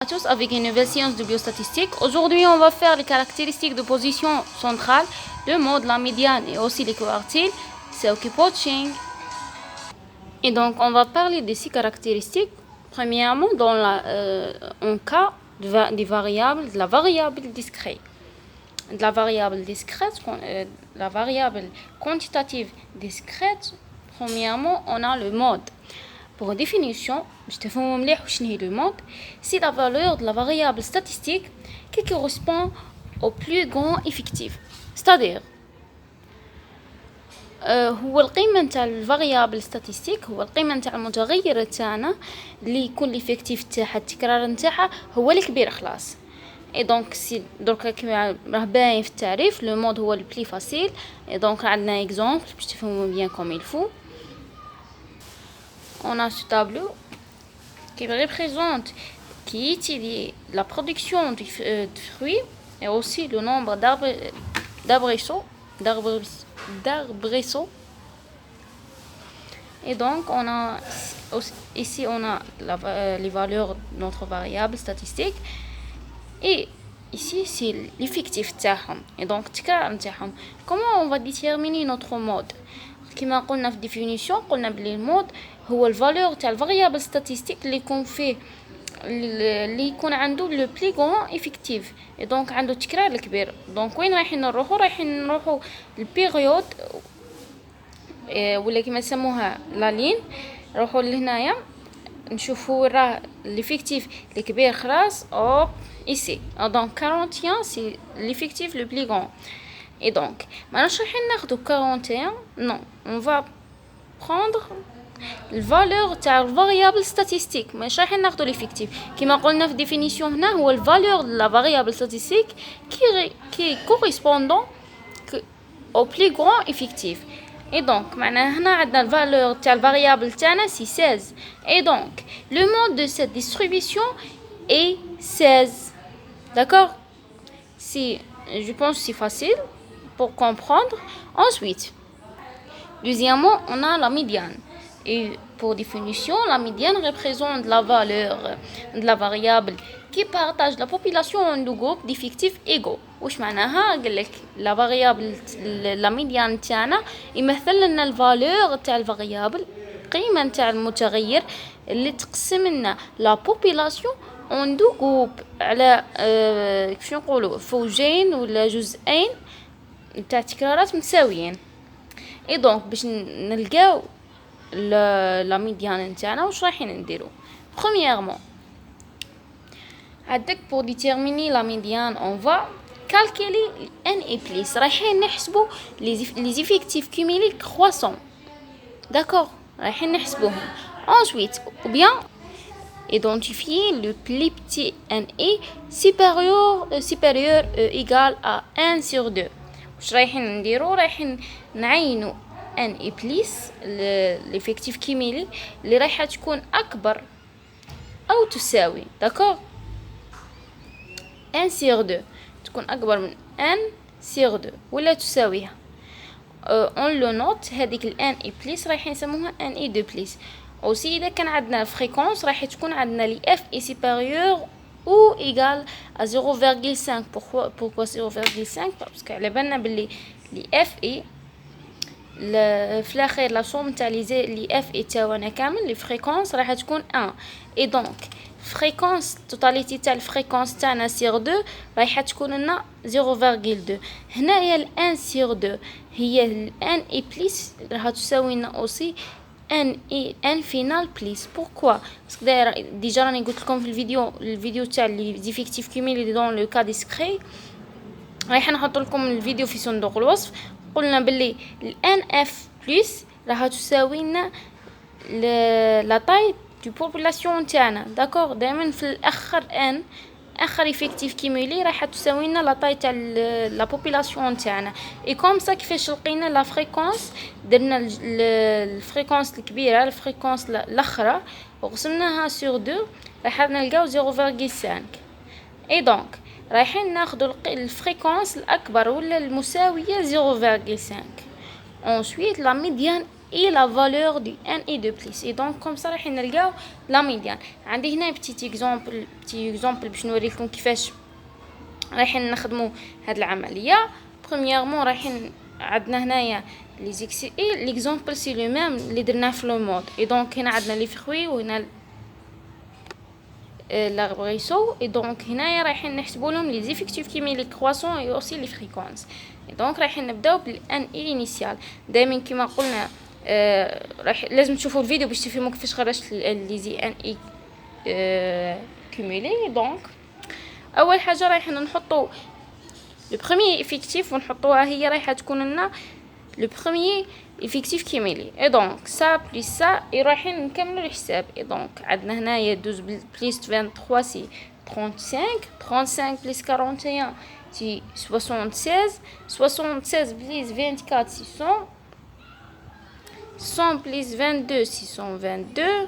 À tous avec une nouvelle séance de biostatistique. Aujourd'hui, on va faire les caractéristiques de position centrale, le mode, la médiane et aussi les quartiles. C'est OK Poaching. Et donc, on va parler de ces caractéristiques. Premièrement, en cas des variables, de la variable discrète. De la variable discrète, la variable quantitative discrète, premièrement, on a le mode. Pour définition, le mode, c'est la valeur de la variable statistique qui correspond au plus grand effectif. C'est-à-dire, هو القيمة نتاع الفاريابل ستاتيستيك هو القيمة نتاع المتغير تاعنا اللي يكون ليفيكتيف تاعها التكرار نتاعها هو الكبير خلاص. اي دونك سي دركا كيما راه باين في التعريف لو مود هو البلي فاسيل. اي دونك عندنا اكزامبل باش تفهموا بيان كوم يلفو. On a ce tableau qui représente, qui étudie la production de fruits et aussi le nombre d'arbrisseaux. Et donc, ici, on a les valeurs de notre variable statistique. Et ici, c'est l'effectif تاعهم. Et donc, التكرار نتاعهم. Comment on va déterminer notre mode? كما قلنا في définition قلنا بلي المود هو الفالور تاع الفاريابل ستاتيستيك اللي يكون عنده لو بلي غون افيكتيف. اي دونك عنده التكرار الكبير. دونك وين رايحين نروحوا البيريود ولا كما يسموها لا لين. نروحوا لهنايا نشوفوا راه l'effectif الكبير خلاص ici. Donc 41 c'est l'effectif le plus grand. Et donc, maintenant, on va 41. Non, on va prendre la valeur de la variable statistique. Mais on va l'effectif. Comme on a dit dans la définition, c'est la valeur de la variable statistique qui est correspondant au plus grand effectif. Et donc, maintenant, on a la valeur de la variable c'est 16. Et donc, le mode de cette distribution est 16. D'accord? Je pense que c'est facile pour comprendre. Ensuite, deuxièmement, on a la médiane. Et pour définition, la médiane représente la valeur de la variable qui partage la population en deux groupes d'effectifs égaux. وش معناها؟ قال لك la variable la médiane تاعنا يمثل لنا الفالور تاع الفاريابل قيمة تاع المتغير اللي تقسم لنا la population en deux groupes على كيف نقولوا فوجين ولا جزئين تاع تكرارات متساويين. اي دونك باش نلقاو لا ميديان نتاعنا واش رايحين نديرو؟ premièrement عندك pour déterminer la médiane on va calculer n et plus. رايحين نحسبوا les effectifs cumulés croissants. d'accord رايحين نحسبوهم. ensuite ou bien identifier le plus petit n et supérieur égal à 1 sur 2. واش رايحين نديرو؟ رايحين نعينوا ان اي بليس ليفيكتيف كيميلي اللي رايحه تكون اكبر او تساوي داكور 1 sur 2 تكون اكبر من 1 sur 2 ولا تساويها. اون لو نوت هذيك الان اي بليس رايحين نسموها ان اي دو بليس. اوسي اذا كان عندنا الفريكونس راح تكون عندنا لي اف اي سوبيريور ou égal à 0,5. Pourquoi 0,5? Parce que على بالنا باللي لي اف اي في الاخير لا سوم تاع لي اف اي تاعنا كامل لي فريكونس راح تكون 1. اي دونك فريكونس توتاليتي تاع الفريكونس تاعنا سير 2 راح تكون لنا 0,2. هنايا ال 1 سير 2 هي ال ان اي بليس راح تساوي لنا اوسي ان فينال بليس. بوركوا باسكو داير ديجا راني قلت لكم في الفيديو تاع لي ديفيكتيف كيميلي دون لو كا ديسكري رايح نحط لكم الفيديو في صندوق الوصف. قلنا باللي الان اف بلس راح تساوي لنا لا تاي دو بوبولاسيون تاعنا. داكور دائما في الاخر ان اخر افكتيف كيمولي راح تساوي لنا لا تاي تاع لا بوبولاسيون تاعنا. اي كوم سا كيفاش لقينا لا فريكونس درنا الفريكونس الكبيره الفريكونس الاخرى وقسمناها سور 2 راح نلقاو 0,5. اي دونك رايحين ناخذ الفريكونس الاكبر ولا المساويه 0,5. ensuite la médiane اي لا فالور دي ان اي دو بليس. اي دونك كوم سا راح نلقاو لا ميديان. عندي هنا بتي اكزامبل باش نوريكم كيفاش راح نخدموا هاد العمليه. بريميرمون راح عندنا هنايا لي زيكسي اي ليكزامبل سي لو ميم اللي درناه في لو مود. اي دونك هنا عندنا لي فروي وهنا l'arboresceau. Et donc هنايا رايحين نحسبوا لهم لي زيفيكتيف كيمي لي كرواسون اي اوسي لي فريكونس. اي دونك رايحين نبداو بالان اي انيسيال. دائما كما قلنا راح لازم تشوفوا الفيديو باش تفهموا كيفاش خرجت لي زي ان اي كومولي. دونك اول حاجه رايحين نحطوا لو بروميير افيكتيف ونحطوها هي رايحه تكون لنا لو بروميير effectif كيميلي. اي دونك سا بليس سا اي رايحين نكملوا الحساب. اي دونك عندنا هنايا 12 بليس 23 سي 35 35 بليس 41 سي 76 76 بليس 24 سي 100 100 بليس 22 سي 122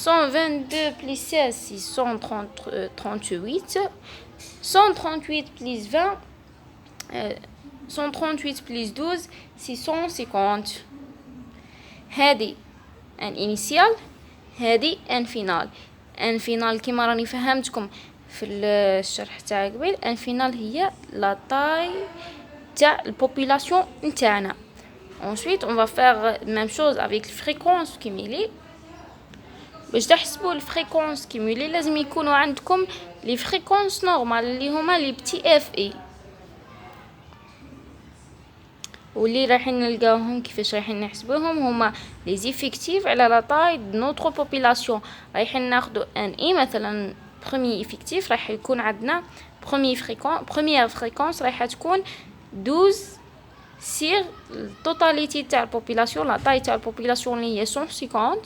122 بليس 16 سي 138 138 بليس 20 138 بليس 12 650. هذه ان انيسيال هذه ان فينال. ان فينال كيما راني فهمتكم في الشرح تاع قبل. ان فينال هي لا تاي تاع البوبولاسيون نتاعنا. ensuite on va faire même chose avec le fréquence cumulée. باش تحسبوا الفريكونس كيمولي لازم يكونوا عندكم لي فريكونس نورمال اللي هما لي بتي اف اي، واللي رايحين نلقاوهم كيفاش رايحين نحسبوهم هما لي زيفيكتيف على لا طاي دو نوتر بوبولاسيون. رايحين ناخذوا ان اي مثلا بروميير افيكتيف راح يكون عندنا بروميير فريكونس راح تكون 12 سير التوتاليتي تاع البوبولاسيون لا طاي تاع البوبولاسيون اللي هي 150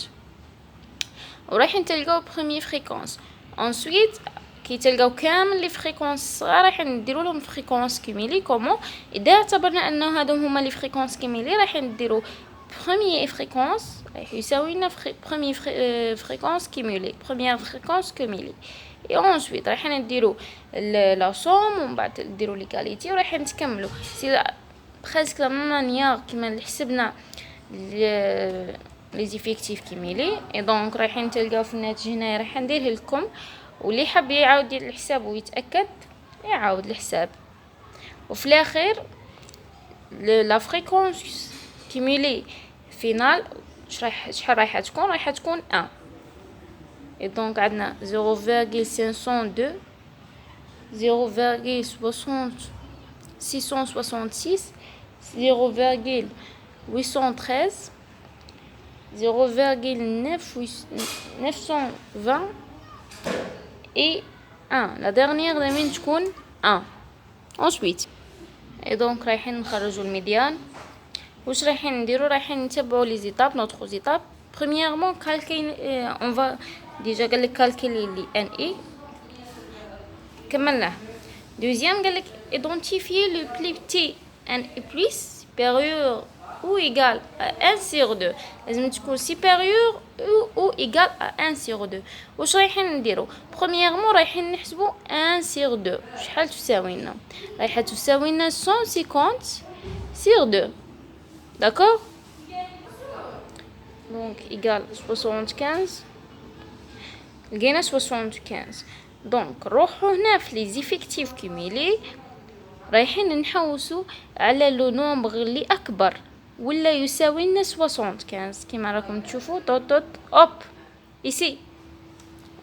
ورايحين تلقاو بروميير فريكونس. ensuite كي تلقاو كامل لي فريكونس راح نديروا لهم فريكونس كيميلي. كومون اذا اعتبرنا انه هادو هما لي فريكونس كيميلي راح نديروا بروميير فريكونس راح يساوي لنا بروميير فريكونس كيميلي بروميير فريكونس كيميلي. اي انsuite راح نديروا لا سوم ومن بعد نديروا ليكاليتي وراح نكملوا سي بريسك لا مانيير كيما اللي حسبنا لي زيفيكتيف كيميلي. اي دونك رايحين تلقاو في الناتج هنا راح نديره لكم، واللي حاب يعاود يدير الحساب ويتاكد يعاود الحساب. وفي الاخير لا فريكونس كيميلي فينال شحال رايحه تكون 1. اي دونك عندنا 0.502 0.666 0.813 0.920 et 1. la dernière دائما تكون 1. ensuite et donc رايحين نخرجوا الميديان. واش رايحين نديروا؟ رايحين نتبعوا لي زيتاب نوتر زيتاب. premièrement calculer on va déjà قال لك calculer لي ان اي كملناه. deuxième قال لك identifier le plus petit n et plus supérieur ou égal à 1 sur 2. لازم تكون supérieur ou égal à 1 sur 2. واش رايحين نديرو؟ premièrement رايحين نحسبوا 1 sur 2 شحال تساوي لنا؟ رايحه تساوي لنا 150 sur 2. d'accord donc égal 75. لقينا 75. دونك نروحو هنا في لي زيفيكتيف كيميلي رايحين نحوسوا على لو نومبر اللي اكبر ولا يساوي لنا 75 كيما راكم تشوفوا دوت اوب ايسي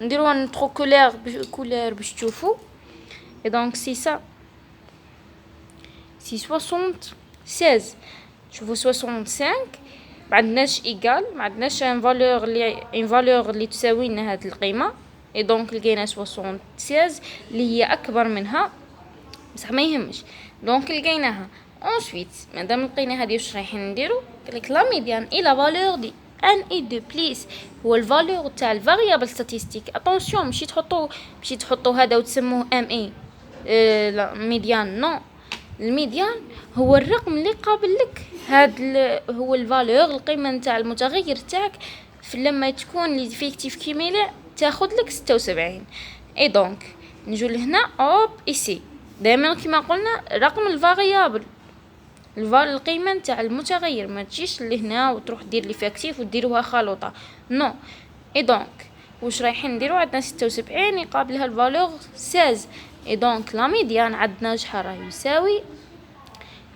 نديروا نوتر كولور باش تشوفوا. اي دونك سي سا سي 76. شوفوا 65 ما عندناش ايغال ما عندناش ان فالور اللي تساوي لنا هذه القيمه. اي دونك لقينا 76 اللي هي اكبر منها بصح ما يهمش. دونك لقيناها. ensuite مادام لقينا هذه واش رايحين نديرو؟ قالك لا ميديان اي لا فالور دي ان اي دو بليس هو الفالور تاع الفاريابل ستاتيستيك. اتونسيون ماشي تحطوا هذا وتسموه ام اي لا ميديان نو. الميديان هو الرقم اللي قابل لك هذا هو الفالور القيمه نتاع المتغير تاعك في لما تكون لي فيكتيف كيميلي تاخذ لك 76. اي دونك نجو لهنا اوب ايسي دائما كما قلنا رقم الفاريابل القيمة نتاع المتغير، ما تجيش لهنا وتروح دير ليفيكتيف وديروها خلطة نو. اي دونك واش رايحين نديرو؟ عندنا 76 يقابلها الفالور 16. اي دونك لا ميديان عندنا شحال راه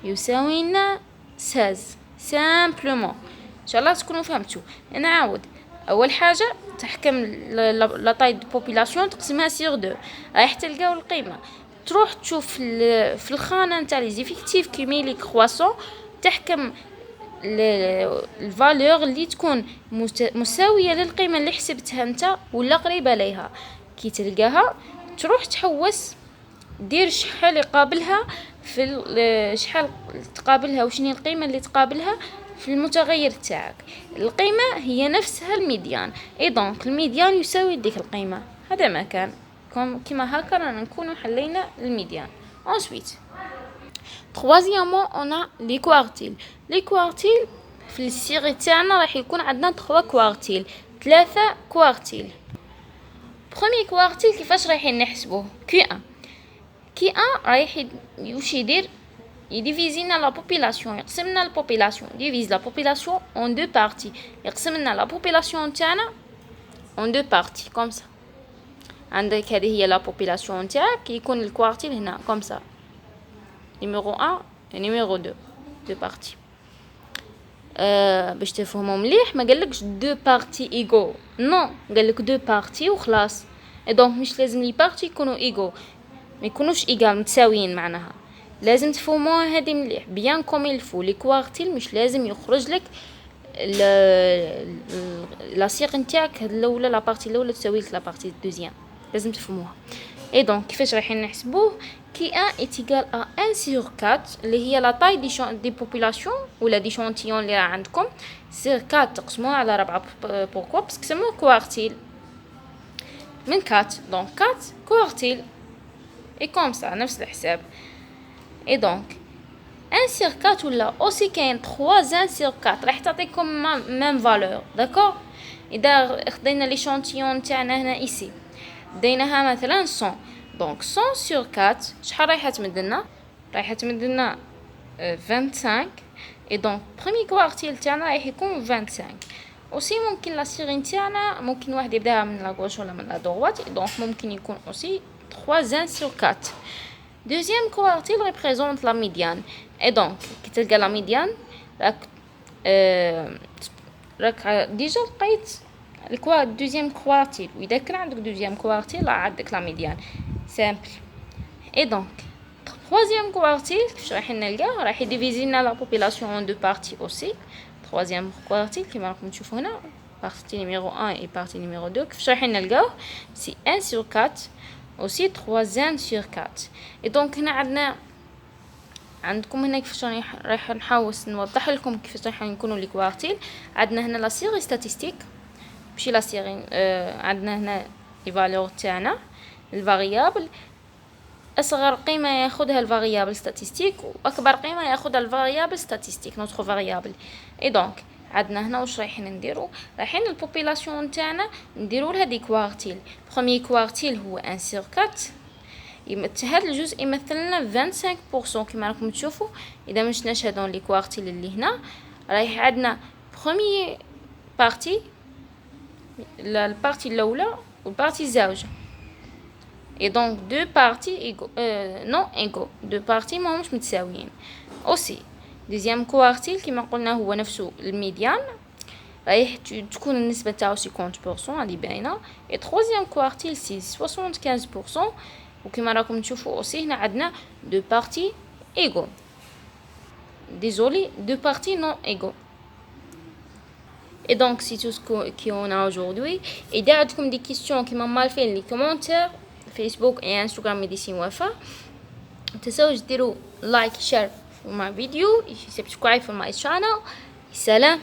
يساوي لنا 16 سامبلومون. ان شاء الله تكونوا فهمتوا. نعاود، اول حاجه تحكم لا طاي دو بوبولاسيون تقسمها سيغ دو، رايح تلقاو القيمه، تروح تشوف في الخانه نتاع لي زيفيكتيف كيمي لي كرواسون، تحكم الفالور اللي تكون مساويه للقيمه اللي حسبتها انت ولا قريبه ليها. كي تلقاها تروح تحوس دير شحال يقابلها في شحال تقابلها وشني القيمه اللي تقابلها في المتغير تاعك. القيمه هي نفسها الميديان، اي دونك الميديان يساوي ديك القيمه. هذا ما كان كيما هكا رانا نكونوا حلينا الميديان. ensuite troisièmement on a les quartiles. les quartiles في السيغي تاعنا راح يكون عندنا 3 كوارتيل، 3 كوارتيل. premier كوارتيل كيفاش رايحين نحسبوه؟ كي 1 رايح واش يدير؟ يديفيزينا لا بوبولاسيون، يقسمنا البوبولاسيون، ديفيز لا بوبولاسيون اون دو بارتي، يقسمنا لا بوبولاسيون تاعنا اون دو بارتي كوم سا. عندك هذه هي لا بوبولاسيون تاعك، يكون الكوارتيل هنا كوم سا، نيميرو 1 نيميرو 2 دو بارتي. باش تفهموا مليح ما قالكش دو بارتي ايغو، نو قالك دو بارتي وخلاص. اي دونك مش لازم لي بارتي يكونوا ايغو، ما يكونوش ايغال متساويين معناها. لازم تفهموها هذه مليح بيان كوم الفو. لي كوارتيل مش لازم يخرج لك لا سيغ نتاعك الاولى، لا بارتي الاولى تساوي لك لا بارتي الدوزيام، لازم تفهموها. اي دونك كيفاش رايحين نحسبوه؟ كي 1 est égal à 1 sur 4 اللي هي لا طاي دي بوبولاسيون ولا دي شونتيون اللي راه عندكم، سير 4 تقسموها على 4. بوركوا باسكو سموه كوارتيل من 4، دونك 4 كوارتيل اي كوم سا نفس الحساب. اي دونك 1 sur 4 ولا اوسي كاين 3 1 sur 4 راح تعطيكم ميم فالور. داكور، اذا خدينا لي شونتيون تاعنا هنا ايسي ديناها مثلا 100، دونك 100 sur 4 شحال رايحه تمدلنا؟ رايحه تمدلنا 25. اي دونك بروميي كوارتيل تاعنا رايح يكون 25. اوسي ممكن لا سيغي تاعنا ممكن واحد يبداها من لا غوش ولا من لا دوغوات، دونك ممكن يكون اوسي 3 1 sur 4. deuxième quartile représente la médiane. et donc كي تلقى لا ميديان راك ديجا لقيت دوزيام كوارتيل، واذا كان عندك دوزيام كوارتيل راه عندك لا ميديان سامبل. اي دونك troisième كوارتيل كيفاش راح نلقاه؟ راح يديفيزي لنا لا بوبولاسيون اون دو بارتي اوسي. troisième كوارتيل كيما راكم تشوفوا هنا بارتي نيميرو 1 اي بارتي نيميرو 2، كيفاش راح نلقاوه؟ سي 1 sur 4 aussi 3 sur 4. et donc هنا عندكم هنا كيفاش راح نحاول نوضح لكم كيفاش راح يكونوا لي كوارتيل. عندنا هنا لا سيغي ستاتستيك، ماشي لا سيغي، عندنا هنا لي فالور تاعنا الفاريابل. اصغر قيمه ياخذها الفاريابل ستاتستيك واكبر قيمه ياخذها الفاريابل ستاتستيك نوتر فاريابل. اي دونك عندنا هنا واش رايحين نديرو؟ رايحين البوبولاسيون تاعنا نديرو لها دي كوارتيل. بروميي كوارتيل هو 1 sur 4، هذا الجزء يمثل لنا 25% كما راكم تشوفوا. اذا مش نشهدون لي كوارتيل اللي هنا رايح عندنا بروميي بارتي، البارتي الاولى والبارتي الزوجه. et donc deux parties non égaux، deux parties ماهمش متساويين. aussi deuxième كوارتيل كما قلنا هو نفسه الميديان، رايح تكون النسبة تاعو 50% هذه باينة. et troisième كوارتيل سي 75%، وكما راكم تشوفوا aussi هنا عندنا deux parties égaux. désolé deux parties non égaux. et donc c'est tout ce qu'on a aujourd'hui. إذا عندكم des questions كما مالفين لي commentaires فيسبوك et Instagram ميديسين وفا. متنساوش ديروا لايك شير for my video, subscribe for my channel. سلام.